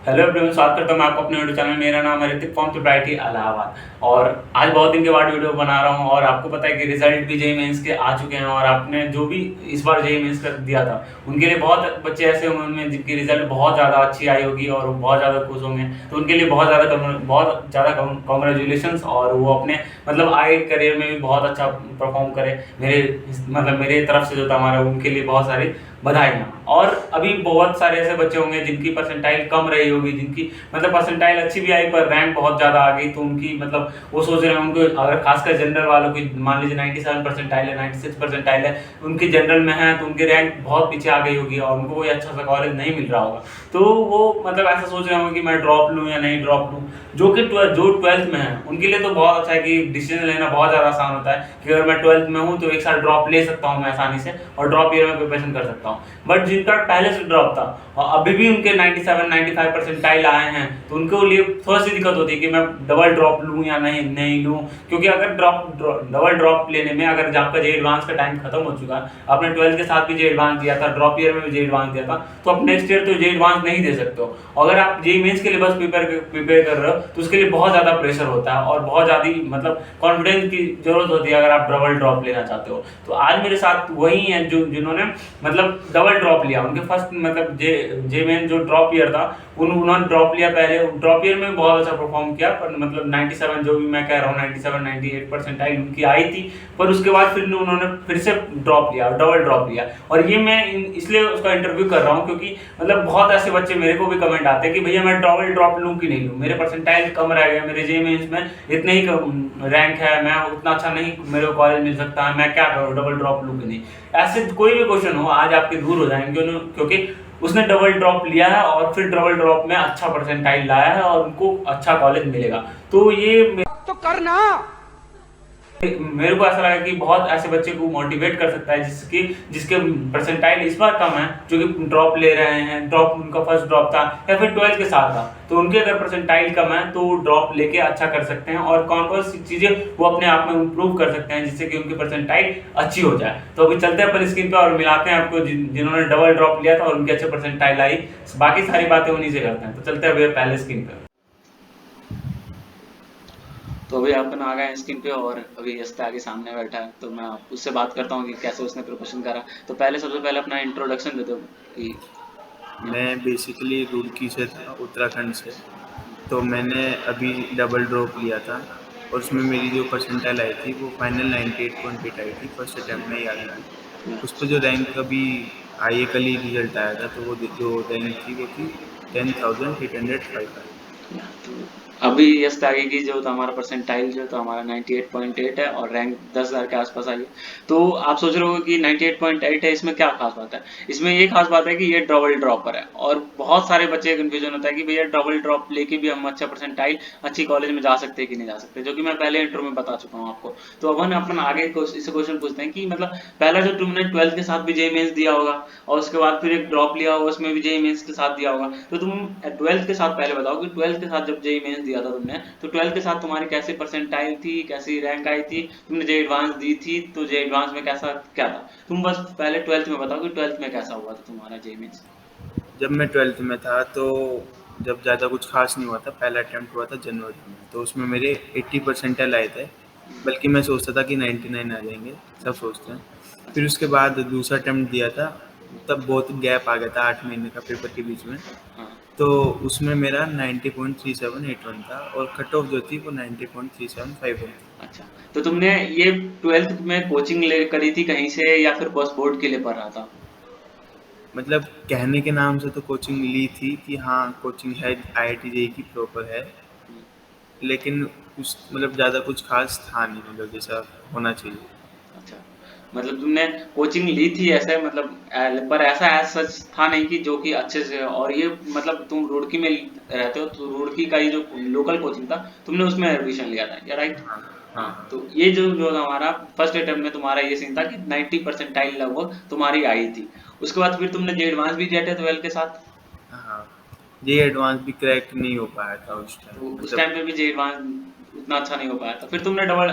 Hello everyone, स्वागत करता हूँ मैं आपको अपने यूट्यूब चैनल। मेरा नाम है ऋतिक फ्रॉम त्रिपाठी इलाहाबाद। और आज बहुत दिन के बाद वीडियो बना रहा हूँ। और आपको पता है कि रिजल्ट भी जेईई मेंस के आ चुके हैं। और आपने जो भी इस बार जेईई मेंस कर दिया था, उनके लिए बहुत बच्चे ऐसे होंगे उनमें जिनकी रिजल्ट बहुत ज़्यादा अच्छी आई होगी और वो बहुत ज़्यादा खुश होंगे। तो उनके लिए बहुत ज़्यादा कॉन्ग्रेचुलेशन। और वो अपने मतलब आगे करियर में भी बहुत अच्छा परफॉर्म करे। मेरे तरफ से जो था हमारा, उनके लिए बहुत सारी बधाइयाँ। और अभी बहुत सारे ऐसे बच्चे होंगे जिनकी परसेंटाइल कम रही होगी, जिनकी मतलब परसेंटाइल अच्छी भी आई पर रैंक बहुत ज़्यादा आ गई। तो उनकी मतलब वो सोच रहे हैं, उनको अगर खासकर जनरल वालों की मान लीजिए 97 परसेंटाइल है, 96 परसेंटाइल है, उनकी जनरल में है, तो उनकी रैंक बहुत पीछे आ गई होगी और उनको कोई अच्छा सा कॉलेज नहीं मिल रहा होगा। तो वो मतलब ऐसा सोच रहे होंगे कि मैं ड्रॉप लूँ या नहीं ड्रॉप लूँ। जो ट्वेल्थ में है उनके लिए तो बहुत अच्छा है कि डिसीजन लेना बहुत ज़्यादा आसान होता है कि अगर मैं ट्वेल्थ में हूँ तो एक साल ड्रॉप ले सकता हूँ मैं आसानी से, और ड्रॉप ईयर में प्रिपरेशन कर सकता हूँ। बट जिनका पहले से ड्रॉप था और अभी भी उनके 97 95 परसेंटाइल आए हैं, तो उनके लिए थोड़ी सी दिक्कत होती है कि मैं डबल ड्रॉप लूँ या नहीं नहीं लूँ। क्योंकि अगर डबल ड्रॉप लेने में, अगर आपका जे एडवांस का टाइम खत्म हो चुका है, आपने ट्वेल्थ के साथ भी जे एडवांस दिया था, ड्रॉप ईयर में भी जे एडवांस दिया था, तो आप नेक्स्ट ईयर तो जे एडवांस नहीं दे सकते हो। अगर आप जे मेंस के लिए बस प्रिपेयर कर रहे हो तो उसके लिए बहुत ज़्यादा प्रेशर होता है और बहुत ज़्यादा मतलब कॉन्फिडेंस की जरूरत होती है अगर आप डबल ड्रॉप लेना चाहते हो। तो आज मेरे साथ वही हैं जो जिन्होंने मतलब डबल ड्रॉप लिया। उनके फर्स्ट मतलब जे जे मेन जो ड्रॉप ईयर था, उन्होंने ड्रॉप लिया। पहले ड्रॉप ईयर में बहुत अच्छा परफॉर्म किया, पर मतलब 97 जो भी मैं कह रहा हूँ 97 98 परसेंटाइल उनकी आई थी। पर उसके बाद फिर उन्होंने फिर से ड्रॉप लिया, डबल ड्रॉप लिया। और ये मैं इसलिए उसका इंटरव्यू कर रहा हूँ क्योंकि मतलब बहुत ऐसे बच्चे मेरे को भी कमेंट आते हैं कि भैया मैं डबल ड्रॉप लूँ कि नहीं लूँ, मेरे परसेंटाइल कम रह गए, मेरे जे मेंस में इतने ही रैंक है, मैं उतना अच्छा नहीं मेरे को कॉलेज मिल सकता है, मैं क्या करूँ, डबल ड्रॉप लूँ कि नहीं। ऐसे कोई भी क्वेश्चन हो आज आपके दूर हो जाएंगे क्योंकि उसने डबल ड्रॉप लिया है और फिर डबल ड्रॉप में अच्छा परसेंटाइल लाया है और उनको अच्छा कॉलेज मिलेगा। तो ये तो करना। मेरे को ऐसा लगा कि बहुत ऐसे बच्चे को मोटिवेट कर सकता है जिसके परसेंटाइल इस बार कम है, जो कि ड्रॉप ले रहे हैं, ड्रॉप उनका फर्स्ट ड्रॉप था या फिर ट्वेल्थ के साथ था, तो उनके अगर परसेंटाइल कम है तो ड्रॉप लेके अच्छा कर सकते हैं और कौन कौन सी चीज़ें वो अपने आप में इम्प्रूव कर सकते हैं जिससे कि उनकी परसेंटाइल अच्छी हो जाए। तो अभी चलते हैं अपन स्क्रीन पे और मिलाते हैं आपको जिन्होंने डबल ड्रॉप लिया था और उनके अच्छे परसेंटाइल आई। बाकी सारी बातें उन्हीं से करते हैं। तो चलते हैं अभी पहले स्क्रीन पे। तो अभी अपन आ गए हैं स्क्रीन पे और अभी यश आगे सामने बैठा है, तो मैं उससे बात करता हूँ कि कैसे उसने प्रिपरेशन करा। तो पहले सबसे पहले अपना इंट्रोडक्शन दे दो कि मैं बेसिकली रुड़की से था, उत्तराखंड से। तो मैंने अभी डबल ड्रॉप लिया था और उसमें मेरी जो परसेंटाइल आई थी वो फाइनल 98.8 आई थी, फर्स्ट अटैम्प्ट में ही आ गई थी। उस पर जो रैंक अभी आई है, कल ही रिजल्ट आया था, तो वो जो रैंक थी वो थी 10,805 है। तो अभी यश त्यागी की जो था हमारा परसेंटाइल जो था हमारा 98.8 है और रैंक 10,000 के आसपास आई है। तो आप सोच रहे हो कि 98.8 है, इसमें क्या खास बात है? इसमें ये खास बात है कि ये डबल ड्रॉपर है। और बहुत सारे बच्चे कंफ्यूजन होता है कि भैया डबल ड्रॉप लेके भी हम अच्छा परसेंटाइल अच्छी कॉलेज में जा सकते हैं कि नहीं जा सकते, जो कि मैं पहले इंट्रो में बता चुका हूँ आपको। तो अपन आगे इससे क्वेश्चन पूछते हैं कि मतलब पहला जो तुमने ट्वेल्थ के साथ भी जेईई मेंस दिया होगा और उसके बाद फिर एक ड्रॉप लिया होगा, उसमें भी जेईई मेंस के साथ दिया होगा, तो तुम ट्वेल्थ के साथ पहले बताओ कि ट्वेल्थ के साथ जब जेईई मेंस दिया था तुमने, तो ट्वेल्थ के साथ तुम्हारी कैसी परसेंटाइल थी, कैसी रैंक आई थी, तुमने जेईई एडवांस दी थी तो जेईई एडवांस में कैसा क्या था? तुम बस पहले ट्वेल्थ में बताओ कि ट्वेल्थ में कैसा हुआ था तुम्हारा जेईई मेंस। जब मैं ट्वेल्थ में था तो जब ज़्यादा कुछ खास नहीं हुआ था, पहला अटैम्प्ट हुआ था जनवरी में, तो उसमें मेरे 80 परसेंटाइल आए थे। बल्कि मैं सोचता था कि 99 आ जाएंगे, सब सोचते हैं। फिर अच्छा। उसके बाद दूसरा अटैम्प्ट दिया था, तब बहुत गैप आ गया था 8 महीने का पेपर के बीच में। हाँ। तो उसमें मेरा 90.3781 था और कट ऑफ जो थी वो 90.3751 थी। अच्छा, तो तुमने ये ट्वेल्थ में कोचिंग ले करी थी कहीं से या फिर बस बोर्ड के लिए पढ़ रहा था? मतलब कहने के नाम से तो कोचिंग ली थी कि हाँ कोचिंग है, IIT जेईई की प्रॉपर है, लेकिन कुछ मतलब ज़्यादा कुछ खास था नहीं, मतलब जैसा होना चाहिए। अच्छा, मतलब तुमने कोचिंग ली थी ऐसे मतलब पर ऐसा एज सच था नहीं कि जो कि अच्छे से, और ये मतलब तुम रुड़की में रहते हो तो रुड़की का ये जो लोकल कोचिंग था तुमने उसमें एडमिशन लिया था या राइट? हाँ हाँ। हाँ हाँ। तो ये जो हमारा फर्स्ट अटेम्प्ट में तुम्हारा ये सीन था कि 90 परसेंटाइल लगभग तुम्हारी आई थी। उसके बाद फिर तुमने जे एडवांस भी दिया था 12 के साथ। हाँ, ये एडवांस भी क्रैक नहीं हो पाया था उस टाइम, तो उस मतलब टाइम पे भी जे एडवांस उतना अच्छा नहीं हो पाया था, फिर तुमने डबल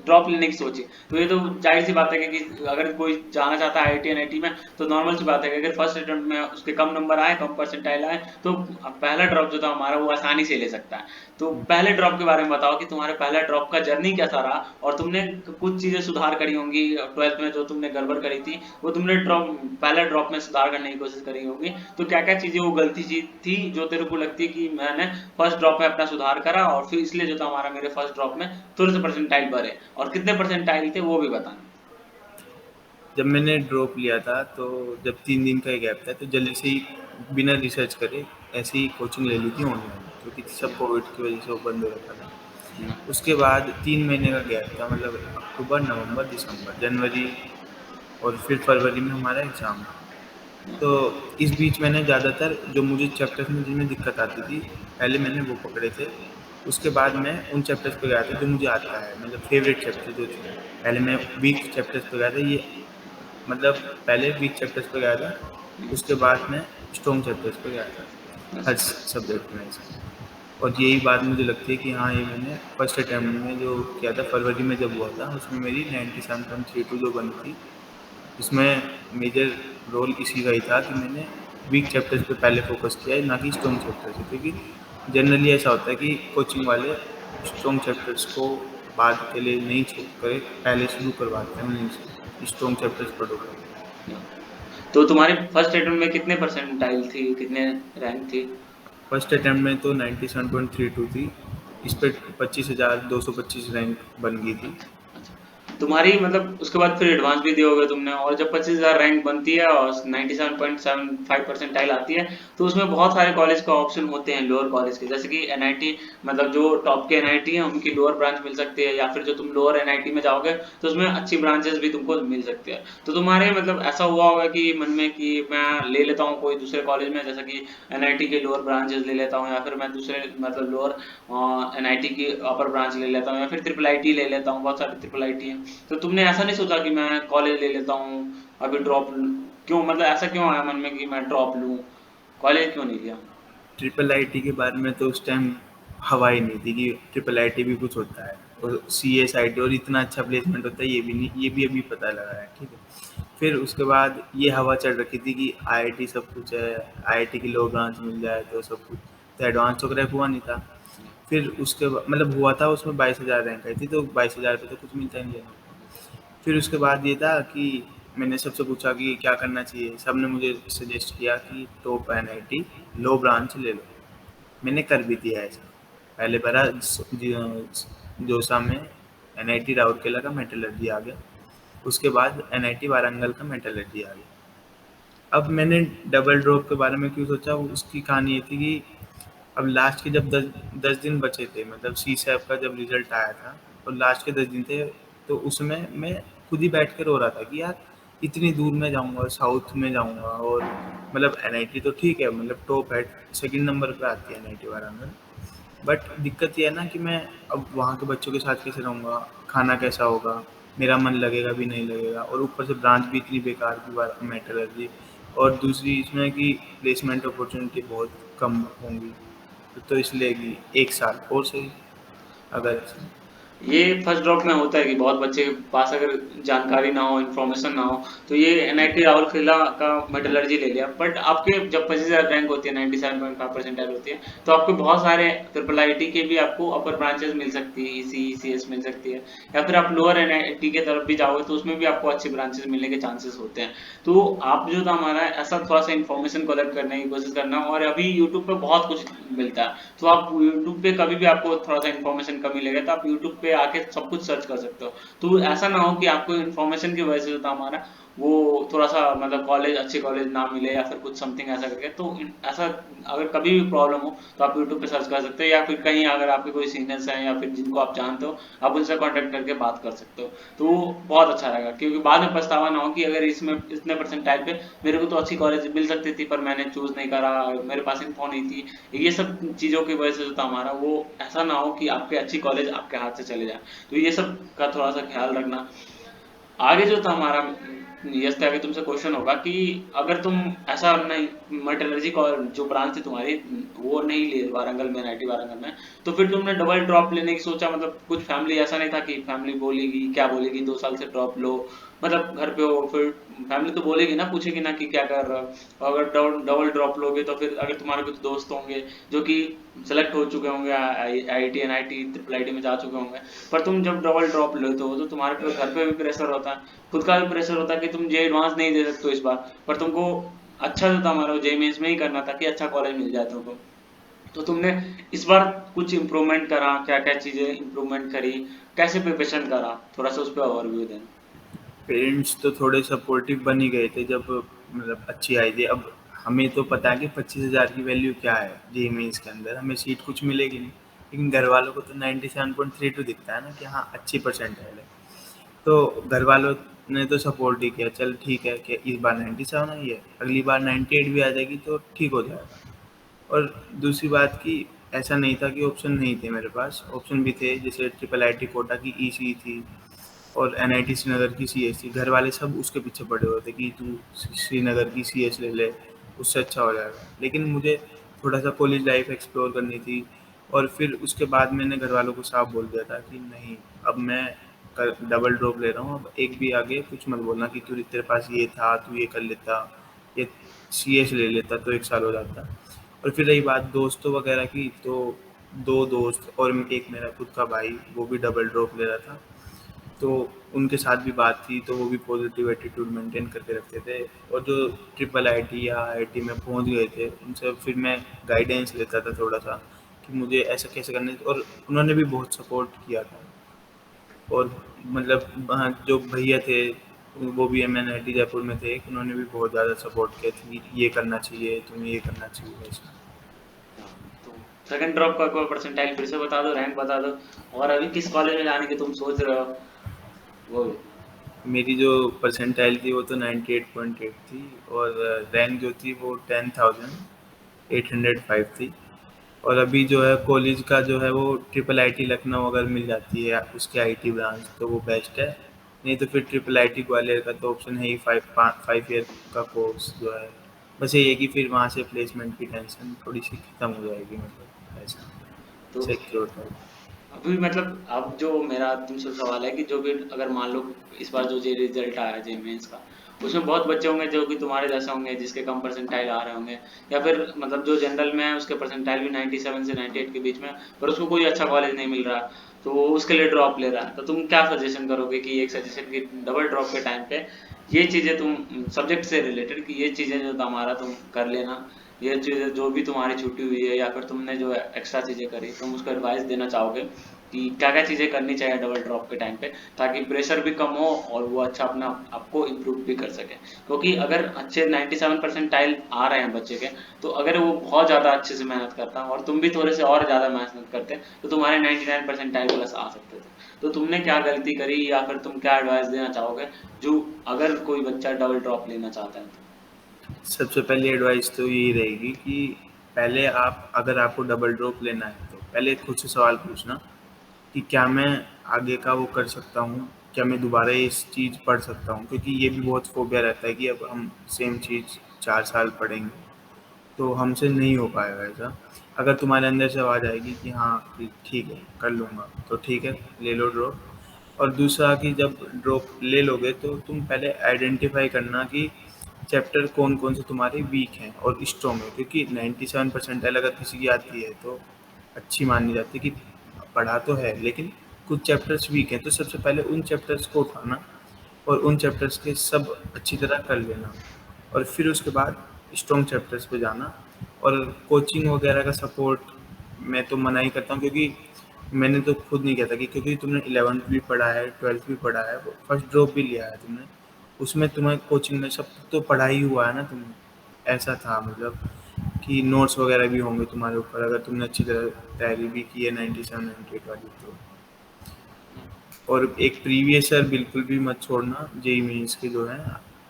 ड्रॉप लेने की सोची। तो ये तो जाहिर सी बात है कि अगर कोई जाना चाहता है आईआईटी एनआईटी में, तो नॉर्मल सी बात है कि अगर फर्स्ट अटेम्प्ट में उसके कम नंबर आए, कम परसेंटाइल आए, तो पहला ड्रॉप जो था हमारा वो आसानी से ले सकता है। तो हम्म। पहले ड्रॉप के बारे में बताओ कि तुम्हारे पहला ड्रॉप का जर्नी कैसा रहा, और तुमने कुछ चीजें सुधार करी होंगी 12th में जो तुमने गड़बड़ करी थी, वो तुमने ड्रॉप पहले ड्रॉप में सुधार करने की कोशिश करी होगी। तो क्या क्या चीजें वो गलती चीज थी जो तेरे को लगती है कि मैंने फर्स्ट ड्रॉप में अपना सुधार करा, और फिर इसलिए जो था हमारा मेरे फर्स्ट ड्रॉप में थोड़े से परसेंटाइल बढ़े, और कितने परसेंटाइल थे वो भी बताना। जब मैंने ड्रॉप लिया था तो जब 3 दिन का ही गैप था, तो जल्दी से ही बिना रिसर्च करे ऐसे ही कोचिंग ले ली थी ऑनलाइन, क्योंकि सब कोविड की वजह से वो बंद हो रखा था। उसके बाद 3 महीने का गैप था, मतलब अक्टूबर, नवंबर, दिसंबर, जनवरी और फिर फरवरी में हमारा एग्ज़ाम था। तो इस बीच मैंने ज़्यादातर जो मुझे चैप्टर्स में जिनमें दिक्कत आती थी, पहले मैंने वो पकड़े थे। उसके बाद मैं उन चैप्टर्स पे गया था जो मुझे आता है, मतलब फेवरेट चैप्टर जो थे। पहले मैं वीक चैप्टर्स पे गया था, ये मतलब पहले वीक चैप्टर्स पे गया था, उसके बाद मैं स्ट्रॉन्ग चैप्टर्स पे गया था, हर सब्जेक्ट में से। और यही बात मुझे लगती है कि हाँ, ये मैंने फर्स्ट अटैम्प्ट में जो किया था फरवरी में जब हुआ था, उसमें मेरी 97.32 जो बनी थी, इसमें मेजर रोल इसी का ही था कि मैंने वीक चैप्टर्स पे पहले फोकस किया है, ना कि स्ट्रॉन्ग चैप्टर्स पे, क्योंकि जनरली ऐसा होता है कि कोचिंग वाले स्ट्रॉन्ग चैप्टर्स को बाद के लिए नहीं छोड़ कर पहले शुरू करवाते हैं उन्हीं से, स्ट्रॉन्ग चैप्टर्स पढ़ो। तो तुम्हारे फर्स्ट अटेम्प्ट में कितने परसेंटाइल थी, कितने रैंक थी? फर्स्ट अटैम्प्ट में तो 97.32 थी, इस पर 25,225 रैंक बन गई थी। अच्छा, तुम्हारी मतलब उसके बाद फिर एडवांस भी दिए होगे तुमने, और जब 25,000 रैंक बनती है और 97.75 परसेंटाइल आती है, तो उसमें बहुत सारे कॉलेज का ऑप्शन होते हैं लोअर कॉलेज के, जैसे कि एनआईटी, मतलब जो टॉप के एनआईटी हैं उनकी लोअर ब्रांच मिल सकती है, या फिर जो तुम लोअर एनआईटी में जाओगे तो उसमें अच्छी ब्रांचेस भी तुमको मिल सकती है। तो तुम्हारे मतलब ऐसा हुआ होगा कि मन में कि मैं ले लेता हूँ कोई दूसरे कॉलेज में, जैसा कि एनआईटी के लोअर ब्रांचेस ले लेता हूँ, या फिर मैं दूसरे मतलब लोअर एनआईटी की अपर ब्रांच ले लेता हूँ, या फिर ट्रिपल आईटी ले लेता हूँ, बहुत सारे ट्रिपल आईटी हैं। तो तुमने ऐसा नहीं सोचा कि मैं कॉलेज ले लेता हूँ, अभी ड्रॉप क्यों, मतलब ऐसा क्यों आया मन में कि मैं ड्रॉप लूँ, कॉलेज क्यों नहीं लिया? ट्रिपल आईटी के बारे में तो उस टाइम हवा ही नहीं थी कि ट्रिपल आईटी भी कुछ होता है, और सी एस आई टी और इतना अच्छा प्लेसमेंट होता है, ये भी नहीं, ये भी अभी पता लगा है, ठीक है। फिर उसके बाद ये हवा चढ़ रखी थी कि आईआईटी सब कुछ है, आईआईटी की लो ब्रांच मिल जाए तो सब कुछ, तो एडवांस तो क्रैक हुआ नहीं था। फिर उसके बाद मतलब हुआ था, उसमें 22,000 रैंक आई थी, तो 22,000 पे तो कुछ मिलता ही नहीं है। फिर उसके बाद ये था कि मैंने सबसे पूछा कि क्या करना चाहिए, सब ने मुझे सजेस्ट किया कि टॉप एनआईटी लो ब्रांच ले लो। मैंने कर भी दिया ऐसा, पहले भरा जोसा में एनआईटी राउरकेला का मेटलर्जी आ गया, उसके बाद एनआईटी वारंगल का मेटलर्जी आ गया। अब मैंने डबल ड्रॉप के बारे में क्यों सोचा, उसकी कहानी ये थी कि अब लास्ट के जब 10 दिन बचे थे, मतलब सी सैप का जब रिजल्ट आया था और लास्ट के 10 दिन थे, तो उसमें मैं खुद ही बैठ कर रो रहा था कि यार इतनी दूर में जाऊंगा, साउथ में जाऊंगा, और मतलब एनआईटी तो ठीक है, मतलब टॉप है, सेकंड नंबर पे आती है एनआईटी वारंगल, बट दिक्कत ये है ना कि मैं अब वहाँ के बच्चों के साथ कैसे रहूँगा, खाना कैसा होगा, मेरा मन लगेगा भी नहीं लगेगा, और ऊपर से ब्रांच भी इतनी बेकार की मेटलर्जी, और दूसरी इसमें कि प्लेसमेंट अपॉर्चुनिटी बहुत कम होंगी, तो इसलिए कि 1 साल और सही अगर। ये फर्स्ट ड्रॉप में होता है कि बहुत बच्चे के पास अगर जानकारी ना हो, इन्फॉर्मेशन ना हो, तो ये एनआईटी राउरकेला का मेटलर्जी ले लिया, बट आपके जब 25,000 रैंक होती है, 97.5 परसेंटाइल होती है, तो आपको बहुत सारे ट्रिपल आईटी के भी आपको अपर ब्रांचेस मिल सकती है, ईसी ईसीएस मिल सकती है, या फिर आप लोअर एनआईटी के तरफ भी जाओगे तो उसमें भी आपको अच्छी ब्रांचेस मिलने के चांसेस होते हैं। तो आप जो था हमारा ऐसा थोड़ा सा इन्फॉर्मेशन कलेक्ट करने की कोशिश करना, और अभी यूट्यूब पे बहुत कुछ मिलता है, तो आप यूट्यूब पे कभी भी आपको थोड़ा सा इन्फॉर्मेशन कमी लगे तो आप यूट्यूब पे आके सब कुछ सर्च कर सकते हो। तो ऐसा ना हो कि आपको इन्फॉर्मेशन की वजह से जो था हमारा वो थोड़ा सा मतलब कॉलेज, अच्छे कॉलेज ना मिले, या फिर कुछ समथिंग ऐसा करके, तो ऐसा अगर कभी भी प्रॉब्लम हो तो आप यूट्यूब पे सर्च कर सकते हो, या फिर कहीं अगर आपके कोई सीनियर्स हैं या फिर जिनको आप जानते हो, आप उनसे कांटेक्ट करके बात कर सकते हो। तो वो बहुत अच्छा रहेगा, क्योंकि बाद में पछतावा ना हो कि अगर इसमें इतने परसेंटाइल पे मेरे को तो अच्छी कॉलेज मिल सकती थी पर मैंने चूज नहीं करा, मेरे पास इन्फो नहीं थी, ये सब चीज़ों की वजह से जो था हमारा वो ऐसा ना हो कि आपके अच्छी कॉलेज आपके हाथ से चले जाए। तो ये सब का थोड़ा सा ख्याल रखना। आगे जो था हमारा यस के आगे तुमसे क्वेश्चन होगा कि अगर तुम ऐसा नहीं मेटलर्जी का जो ब्रांच थी तुम्हारी वो नहीं ले वारंगल में, आईआईटी वारंगल में, तो फिर तुमने डबल ड्रॉप लेने की सोचा? मतलब कुछ फैमिली ऐसा नहीं था कि फैमिली बोलेगी, क्या बोलेगी 2 साल से ड्रॉप लो, मतलब घर पे हो फिर फैमिली तो बोलेगी ना, पूछेगी ना कि क्या कर रहा हो। और अगर डबल ड्रॉप लोगे तो फिर अगर तुम्हारे कुछ दोस्त होंगे जो कि सेलेक्ट हो चुके होंगे आईआईटी एनआईटी ट्रिपल आईटी में जा चुके होंगे, पर तुम जब डबल ड्रॉप लेते हो तो तुम्हारे पे घर पे भी प्रेशर होता है, खुद का भी प्रेशर होता है कि तुम जे एडवांस नहीं दे सकते हो इस बार, पर तुमको अच्छा जो था हमारा जे मेंस में ही करना था कि अच्छा कॉलेज मिल जाए तुमको। तो तुमने इस बार कुछ इम्प्रूवमेंट करा, क्या क्या चीजें इम्प्रूवमेंट करी, कैसे प्रिपरेशन करा, थोड़ा सा उस पर ओवरव्यू देना। पेरेंट्स तो थोड़े सपोर्टिव बन ही गए थे जब मतलब अच्छी आई थी। अब हमें तो पता है कि 25,000 की वैल्यू क्या है जेईई मेंस के अंदर, हमें सीट कुछ मिलेगी नहीं, लेकिन घर वालों को तो 97.32 दिखता है ना कि हाँ अच्छी परसेंटाइल है। तो घर वालों ने तो सपोर्ट ही किया, चल ठीक है कि इस बार 97 आई है, अगली बार 98 भी आ जाएगी तो ठीक हो जाएगा। और दूसरी बात कि ऐसा नहीं था कि ऑप्शन नहीं थे मेरे पास, ऑप्शन भी थे, जैसे ट्रिपल आई टी कोटा की ईसी थी और एनआईटी श्रीनगर की सीएस थी। घर वाले सब उसके पीछे पड़े हुए थे कि तू श्रीनगर की सीएस ले ले, उससे अच्छा हो जाएगा। लेकिन मुझे थोड़ा सा कॉलेज लाइफ एक्सप्लोर करनी थी, और फिर उसके बाद मैंने घर वालों को साफ बोल दिया था कि नहीं, अब मैं डबल ड्रॉप ले रहा हूँ, अब एक भी आगे कुछ मत बोलना कि तू तेरे पास ये था, तू ये कर लेता, ये सीएस ले लेता तो 1 साल हो जाता। और फिर रही बात दोस्तों वगैरह की, तो 2 दोस्त और एक मेरा खुद का भाई वो भी डबल ड्रॉप ले रहा था, तो उनके साथ भी बात थी, तो वो भी पॉजिटिव एटीट्यूड मेंटेन करके रखते थे। और जो ट्रिपल आईटी या आईआईटी में पहुंच गए थे उनसे फिर मैं गाइडेंस लेता था थोड़ा सा कि मुझे ऐसा कैसे करना है, और उन्होंने भी बहुत सपोर्ट किया था। और मतलब वहाँ जो भैया थे वो भी M N I T Jaipur में थे, उन्होंने भी बहुत ज़्यादा सपोर्ट किया था कि ये करना चाहिए, तुम्हें ये करना चाहिए ऐसा। हाँ, तो सेकंड ड्रॉप का कोई परसेंटाइल फिर से बता दो, रैंक बता दो, और अभी किस कॉलेज में जाने की तुम सोच रहे हो वो भी। मेरी जो परसेंटाइल थी वो तो 98.8 थी, और रैंक जो थी वो 10,805 थी। और अभी जो है कॉलेज का जो है वो ट्रिपल आईटी लखनऊ अगर मिल जाती है उसके आईटी ब्रांच तो वो बेस्ट है, नहीं तो फिर ट्रिपल आईटी ग्वालियर का तो ऑप्शन है ही। 5 ईयर का कोर्स जो है, बस ये है कि फिर वहाँ से प्लेसमेंट की टेंशन थोड़ी सी खत्म हो जाएगी, मतलब ऐसा तो सिक्योर टाइप। अभी मतलब अब जो मेरा तुमसे सवाल है कि जो भी अगर मान लो इस बार जो जे रिजल्ट आया जे मेंस का, उसमें बहुत बच्चे होंगे जो कि तुम्हारे जैसे होंगे जिसके कम परसेंटाइल आ रहे होंगे, या फिर मतलब जो जनरल में है उसके परसेंटाइल भी 97 से 98 के बीच में, पर उसको कोई अच्छा कॉलेज नहीं मिल रहा, तो वो उसके लिए ड्रॉप ले रहा है, तो तुम क्या सजेशन करोगे कि एक सजेशन की डबल ड्रॉप के टाइम पे ये चीज़ें तुम सब्जेक्ट से रिलेटेड कि ये चीज़ें जो हमारा तुम कर लेना, ये चीज़ें जो भी तुम्हारी छुट्टी हुई है या फिर तुमने जो एक्स्ट्रा चीज़ें करी तुम उसको एडवाइस देना चाहोगे कि क्या क्या चीज़ें करनी चाहिए डबल ड्रॉप के टाइम पे, ताकि प्रेशर भी कम हो और वो अच्छा अपना आपको इम्प्रूव भी कर सके? क्योंकि अगर अच्छे 97 परसेंटाइल आ रहे हैं बच्चे के, तो अगर वो बहुत ज़्यादा अच्छे से मेहनत करता और तुम भी थोड़े से और ज़्यादा मेहनत करते तो तुम्हारे 99 परसेंटाइल प्लस आ सकते थे। तो तुमने क्या गलती करी या फिर तुम क्या एडवाइस देना चाहोगे जो अगर कोई बच्चा डबल ड्रॉप लेना चाहता है तो? सबसे पहली एडवाइस तो यही रहेगी कि पहले आप, अगर आपको डबल ड्रॉप लेना है तो पहले खुद से सवाल पूछना कि क्या मैं आगे का वो कर सकता हूँ, क्या मैं दोबारा इस चीज़ पढ़ सकता हूँ, क्योंकि ये भी बहुत फोबिया रहता है कि अब हम सेम चीज़ 4 साल पढ़ेंगे तो हमसे नहीं हो पाएगा ऐसा। अगर तुम्हारे अंदर से आवाज़ आएगी कि हाँ कि ठीक है कर लूँगा, तो ठीक है ले लो ड्रॉप। और दूसरा कि जब ड्रॉप ले लोगे तो तुम पहले आइडेंटिफाई करना कि चैप्टर कौन कौन से तुम्हारे वीक हैं और स्ट्रॉन्ग है, क्योंकि 97 परसेंटाइल अगर किसी की आती है तो अच्छी मानी जाती है कि पढ़ा तो है, लेकिन कुछ चैप्टर्स वीक हैं, तो सबसे पहले उन चैप्टर्स को उठाना और उन चैप्टर्स के सब अच्छी तरह कर लेना, और फिर उसके बाद स्ट्रॉन्ग चैप्टर्स पे जाना। और कोचिंग वगैरह का सपोर्ट मैं तो मना ही करता हूँ, क्योंकि मैंने तो खुद नहीं किया था कि क्योंकि तुमने 11th भी पढ़ा है, 12th भी पढ़ा है, फर्स्ट ड्रॉप भी लिया है तुमने, उसमें तुम्हें कोचिंग में सब तो पढ़ा ही हुआ है ना तुमने। ऐसा था मतलब कि नोट्स वगैरह भी होंगे तुम्हारे ऊपर, अगर तुमने अच्छी तरह तैयारी भी की है 97 98 वाली तो। और एक प्रीवियस ईयर बिल्कुल भी मत छोड़ना जेई मेंस के जो है,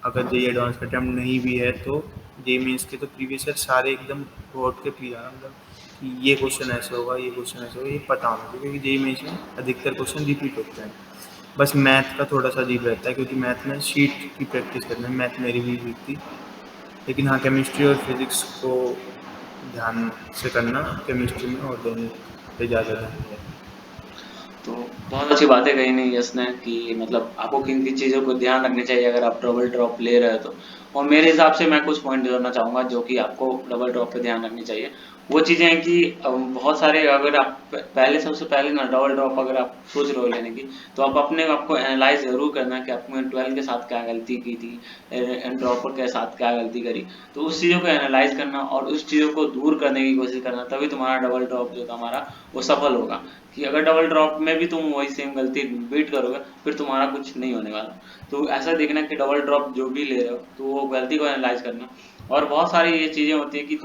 अगर जेई एडवांस का अटेम्प्ट नहीं भी है तो जेई मेंस के तो प्रीवियस ईयर सारे एकदम घोट के पी जाना, मतलब कि ये क्वेश्चन ऐसे होगा, ये क्वेश्चन ऐसे होगा, ये पता होना चाहिए, क्योंकि जेई मेंस में अधिकतर क्वेश्चन रिपीट होते हैं। बस मैथ का थोड़ा सा अजीब रहता है, क्योंकि मैथ में शीट की प्रैक्टिस करना है। मैथ मेरी भी वीक थी, लेकिन हाँ केमिस्ट्री और फिज़िक्स को ध्यान से करना, केमिस्ट्री में ऑर्गेनिक पे ज़्यादा ध्यान देना। तो बहुत अच्छी बातें कही नहीं यश ने कि मतलब आपको किन किन चीज़ों को ध्यान रखनी चाहिए अगर आप डबल ड्रॉप ले रहे हो तो। और मेरे हिसाब से मैं कुछ पॉइंट जोड़ना चाहूँगा जो कि आपको डबल ड्रॉप पे ध्यान रखनी चाहिए। वो चीज़ें हैं कि बहुत सारे अगर आप पहले सबसे पहले ना डबल ड्रॉप अगर आप सोच रहे हो लेने की, तो आप अपने आप को एनालाइज ज़रूर करना कि आपने 12 के साथ क्या गलती की थी, ड्रॉपर के साथ क्या गलती करी। तो उस चीज़ों को एनालाइज करना और उस चीज़ों को दूर करने की कोशिश करना, तभी तुम्हारा डबल ड्रॉप जो था हमारा वो सफल होगा। कि अगर डबल ड्रॉप में भी तुम वही सेम गलती रिपीट करोगे, फिर तुम्हारा कुछ नहीं होने वाला। तो ऐसा देखना कि डबल ड्रॉप जो भी ले रहे हो तो वो गलती को एनालाइज करना। और बहुत सारी ये चीज़ें होती है कि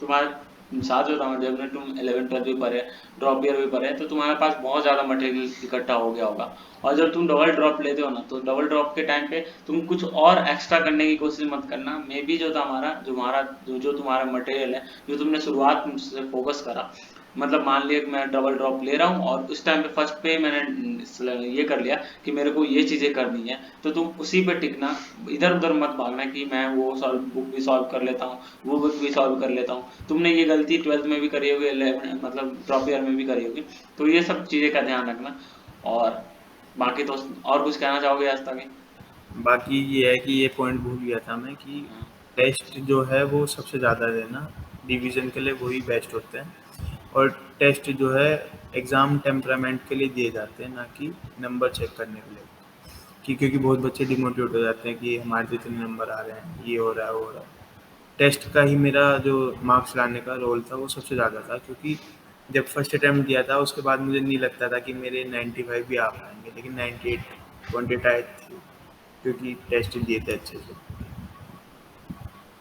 तुम्हारे साथ जो था जब तुम 11 12 भी पढ़े, ड्रॉप ईयर भी पढ़े, तो तुम्हारे पास बहुत ज़्यादा मटेरियल इकट्ठा हो गया होगा। और जब तुम डबल ड्रॉप लेते हो ना, तो डबल ड्रॉप के टाइम पे तुम कुछ और एक्स्ट्रा करने की कोशिश मत करना। मे बी जो था हमारा जो तुम्हारा मटेरियल है, जो तुमने शुरुआत से फोकस करा, मतलब मान लिया कि मैं डबल ड्रॉप ले रहा हूँ और उस टाइम पे फर्स्ट पे मैंने ये कर लिया कि मेरे को ये चीज़ें करनी है, तो तुम उसी पे टिकना। इधर उधर मत भागना कि मैं वो सॉल्व बुक भी सॉल्व कर लेता हूँ, वो बुक भी सॉल्व कर लेता हूँ। तुमने ये गलती 12th में भी करी होगी, 11 मतलब ड्रॉप ईयर में भी करी होगी। तो ये सब चीज़ें का ध्यान रखना। और बाकी तो और कुछ कहना चाहोगे आज तक? बाकी ये है कि ये पॉइंट भूल गया था मैं कि टेस्ट जो है वो सबसे ज़्यादा देना, डिवीज़न के लिए वही बेस्ट होते हैं। और टेस्ट जो है एग्ज़ाम टेम्परामेंट के लिए दिए जाते हैं, ना कि नंबर चेक करने के लिए। कि क्योंकि बहुत बच्चे डिमोटिवेट हो जाते हैं कि हमारे तो इतने नंबर आ रहे हैं, ये हो रहा है वो हो रहा है। टेस्ट का ही मेरा जो मार्क्स लाने का रोल था वो सबसे ज़्यादा था, क्योंकि जब फर्स्ट अटैम्प्ट दिया था उसके बाद मुझे नहीं लगता था कि मेरे 95 भी आ पाएंगे, लेकिन 98 आए थे, क्योंकि टेस्ट दिए थे अच्छे से।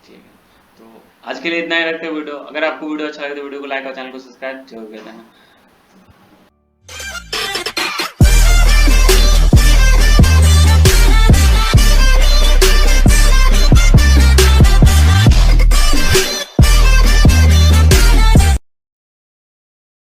ठीक है, तो आज के लिए इतना ही रखते हैं वीडियो। अगर आपको वीडियो अच्छा लगे तो वीडियो को लाइक और चैनल को सब्सक्राइब जरूर कर देना।